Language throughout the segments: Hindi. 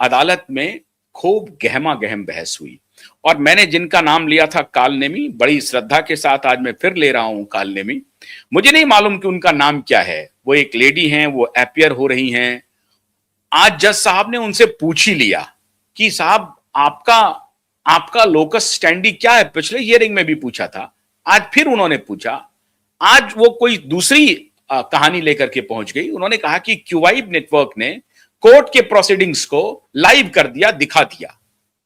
अदालत में खूब गहमा गहम बहस हुई और मैंने जिनका नाम लिया था कालनेमी, बड़ी श्रद्धा के साथ आज मैं फिर ले रहा हूं कालनेमी। मुझे नहीं मालूम कि उनका नाम क्या है। वो एक लेडी हैं, वो अपीयर हो रही हैं। आज जज साहब ने उनसे पूछ ही लिया कि साहब आपका आपका लोकस स्टैंडी क्या है। पिछले हियरिंग में भी पूछा था, आज फिर उन्होंने पूछा। आज वो कोई दूसरी कहानी लेकर के पहुंच गई। उन्होंने कहा कि क्यूवाइब नेटवर्क ने कोर्ट के प्रोसीडिंग्स को लाइव कर दिया, दिखा दिया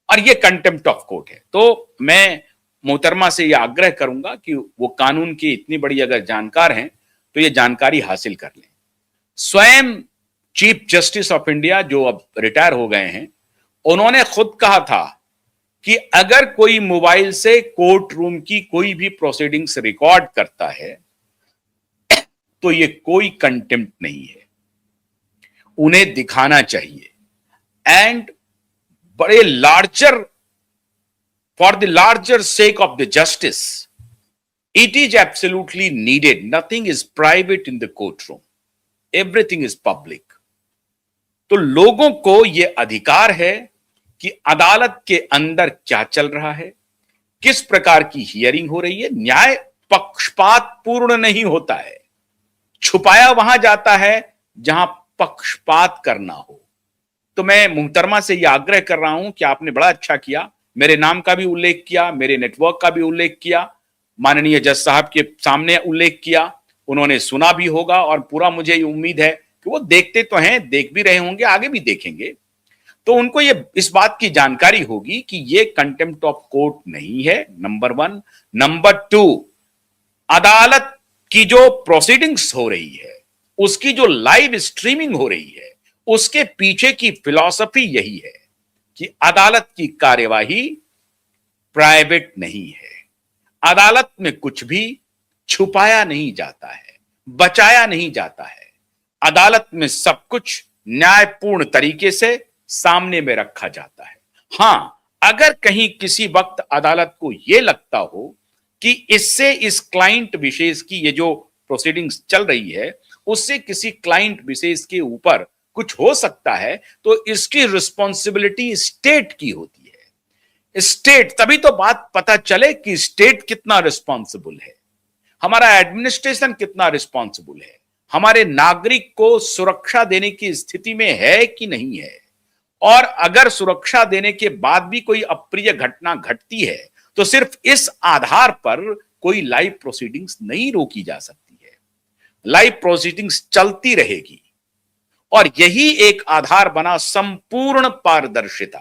और ये कंटेम्प्ट ऑफ कोर्ट है। तो मैं मोहतरमा से यह आग्रह करूंगा कि वो कानून की इतनी बड़ी अगर जानकार हैं तो ये जानकारी हासिल कर लें। स्वयं चीफ जस्टिस ऑफ इंडिया जो अब रिटायर हो गए हैं, उन्होंने खुद कहा था कि अगर कोई मोबाइल से कोर्ट रूम की कोई भी प्रोसीडिंग्स रिकॉर्ड करता है तो ये कोई कंटेम्प्ट नहीं है, उन्हें दिखाना चाहिए। एंड बड़े larger for the larger sake of the justice it is absolutely needed. Nothing is private in the court room, everything is public. तो लोगों को यह अधिकार है कि अदालत के अंदर क्या चल रहा है, किस प्रकार की हियरिंग हो रही है। न्याय पक्षपात पूर्ण नहीं होता है, छुपाया वहां जाता है जहां पक्षपात करना हो। तो मैं मुहतरमा से यह आग्रह कर रहा हूं कि आपने बड़ा अच्छा किया, मेरे नाम का भी उल्लेख किया, मेरे नेटवर्क का भी उल्लेख किया, माननीय जज साहब के सामने उल्लेख किया। उन्होंने सुना भी होगा और पूरा मुझे उम्मीद है कि वो देखते तो हैं, देख भी रहे होंगे, आगे भी देखेंगे। तो उनको ये इस बात की जानकारी होगी कि ये कंटेम्प्ट ऑफ कोर्ट नहीं है, नंबर 1। नंबर 2, अदालत की जो प्रोसीडिंग्स हो रही है, उसकी जो लाइव स्ट्रीमिंग हो रही है, उसके पीछे की फिलॉसफी यही है कि अदालत की कार्यवाही प्राइवेट नहीं है। अदालत में कुछ भी छुपाया नहीं जाता है, बचाया नहीं जाता है। अदालत में सब कुछ न्यायपूर्ण तरीके से सामने में रखा जाता है। हां, अगर कहीं किसी वक्त अदालत को यह लगता हो कि इससे इस क्लाइंट विशेष की ये जो प्रोसीडिंग्स चल रही है उससे किसी क्लाइंट विशेष के ऊपर कुछ हो सकता है, तो इसकी रिस्पॉन्सिबिलिटी स्टेट की होती है। स्टेट, तभी तो बात पता चले कि स्टेट कितना रिस्पॉन्सिबल है, हमारा एडमिनिस्ट्रेशन कितना रिस्पॉन्सिबल है, हमारे नागरिक को सुरक्षा देने की स्थिति में है कि नहीं है। और अगर सुरक्षा देने के बाद भी कोई अप्रिय घटना घटती है तो सिर्फ इस आधार पर कोई लाइव प्रोसीडिंग्स नहीं रोकी जा सकती है। लाइव प्रोसीडिंग्स चलती रहेगी और यही एक आधार बना संपूर्ण पारदर्शिता,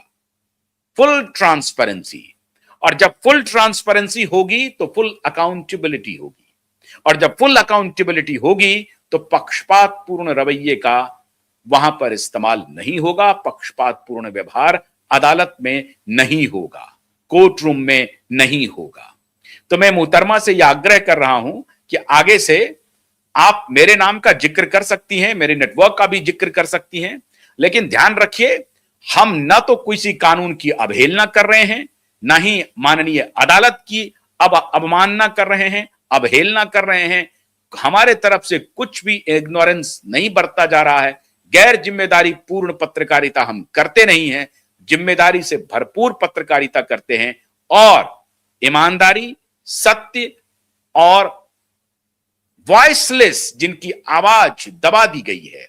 फुल ट्रांसपेरेंसी। और जब फुल ट्रांसपेरेंसी होगी तो फुल अकाउंटेबिलिटी होगी, और जब फुल अकाउंटेबिलिटी होगी तो पक्षपात पूर्ण रवैये का वहां पर इस्तेमाल नहीं होगा, पक्षपात पूर्ण व्यवहार अदालत में नहीं होगा, कोर्ट रूम में नहीं होगा। तो मैं मुहतरमा से यह आग्रह कर रहा हूं कि आगे से आप मेरे नाम का जिक्र कर सकती हैं, मेरे नेटवर्क का भी जिक्र कर सकती हैं, लेकिन ध्यान रखिए हम न तो किसी कानून की अवहेलना कर रहे हैं, ना ही माननीय अदालत की अवमानना कर रहे हैं, अवहेलना कर रहे हैं। हमारे तरफ से कुछ भी इग्नोरेंस नहीं बरता जा रहा है, गैर जिम्मेदारी पूर्ण पत्रकारिता हम करते नहीं हैं, जिम्मेदारी से भरपूर पत्रकारिता करते हैं और ईमानदारी, सत्य और वॉइसलेस जिनकी आवाज दबा दी गई है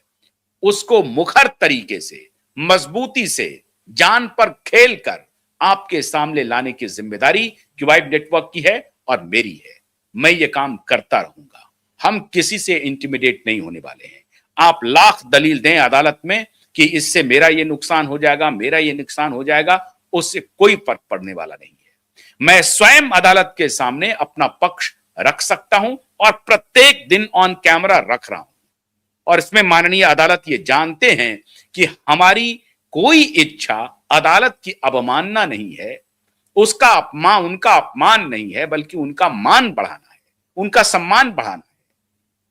उसको मुखर तरीके से, मजबूती से, जान पर खेलकर आपके सामने लाने की जिम्मेदारी क्यूवाइब नेटवर्क की है और मेरी है। मैं ये काम करता रहूंगा। हम किसी से इंटिमिडेट नहीं होने वाले हैं। आप लाख दलील दें अदालत में कि इससे मेरा ये नुकसान हो जाएगा, मेरा ये नुकसान हो जाएगा, उससे कोई फर्क पड़ने वाला नहीं है। मैं स्वयं अदालत के सामने अपना पक्ष रख सकता हूं और प्रत्येक दिन ऑन कैमरा रख रहा हूं। और इसमें माननीय अदालत ये जानते हैं कि हमारी कोई इच्छा अदालत की अवमानना नहीं है, उसका अपमान, उनका अपमान नहीं है, बल्कि उनका मान बढ़ाना है, उनका सम्मान बढ़ाना है,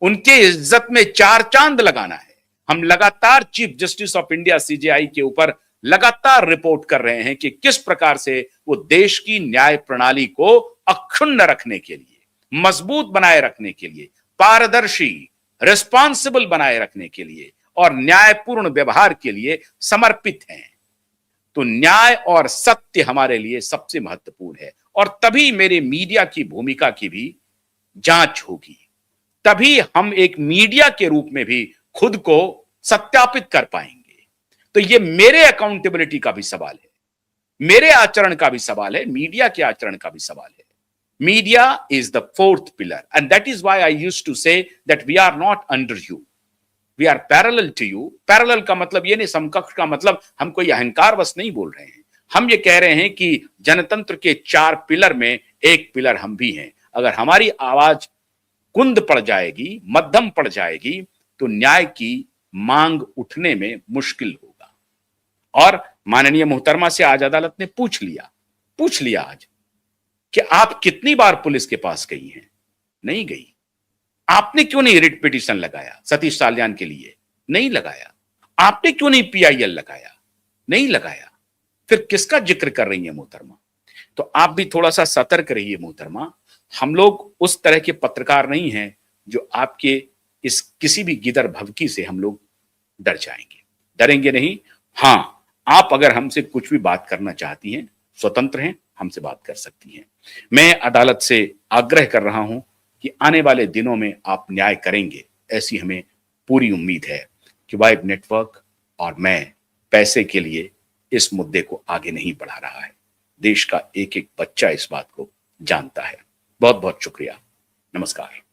उनके इज्जत में चार चांद लगाना है। हम लगातार chief justice of India CJI के ऊपर लगातार रिपोर्ट कर रहे हैं कि किस प्रकार से वो देश की न्याय प्रणाली को अक्षुण्ण रखने के लिए, मजबूत बनाए रखने के लिए, पारदर्शी, रिस्पॉन्सिबल बनाए रखने के लिए और न्यायपूर्ण व्यवहार के लिए समर्पित हैं। तो न्याय और सत्य हमारे लिए सबसे महत्वपूर्ण है। और तभी मेरे मीडिया की भूमिका की भी जांच होगी, तभी हम एक मीडिया के रूप में भी खुद को सत्यापित कर पाएंगे। तो ये मेरे अकाउंटेबिलिटी का भी सवाल है, मेरे आचरण का भी सवाल है, मीडिया के आचरण का भी सवाल है। Media is the fourth pillar and that is why I used to say that we are not under you, we are parallel to you. Parallel का मतलब ये नहीं, समकक्ष का मतलब हम कोई अहंकार बस नहीं बोल रहे हैं। हम ये कह रहे हैं कि जनतंत्र के 4 पिलर में एक पिलर हम भी हैं। अगर हमारी आवाज कुंद पड़ जाएगी, मध्यम पड़ जाएगी, तो न्याय की मांग उठने में मुश्किल होगा। और माननीय मोहतरमा से आज अदालत ने पूछ लिया आज कि आप कितनी बार पुलिस के पास गई हैं? नहीं गई। आपने क्यों नहीं रिट पिटीशन लगाया सतीश साल्यान के लिए? नहीं लगाया। आपने क्यों नहीं पीआईएल लगाया? नहीं लगाया। फिर किसका जिक्र कर रही है मोहतरमा? तो आप भी थोड़ा सा सतर्क रहिए मोहतरमा। हम लोग उस तरह के पत्रकार नहीं हैं जो आपके इस किसी भी गिदर भभकी से हम लोग डर जाएंगे। डरेंगे नहीं। हां, आप अगर हमसे कुछ भी बात करना चाहती हैं, स्वतंत्र हैं, हमसे बात कर सकती हैं। मैं अदालत से आग्रह कर रहा हूं कि आने वाले दिनों में आप न्याय करेंगे, ऐसी हमें पूरी उम्मीद है कि वाइब नेटवर्क और मैं पैसे के लिए इस मुद्दे को आगे नहीं बढ़ा रहा है। देश का एक एक बच्चा इस बात को जानता है। बहुत बहुत शुक्रिया। नमस्कार।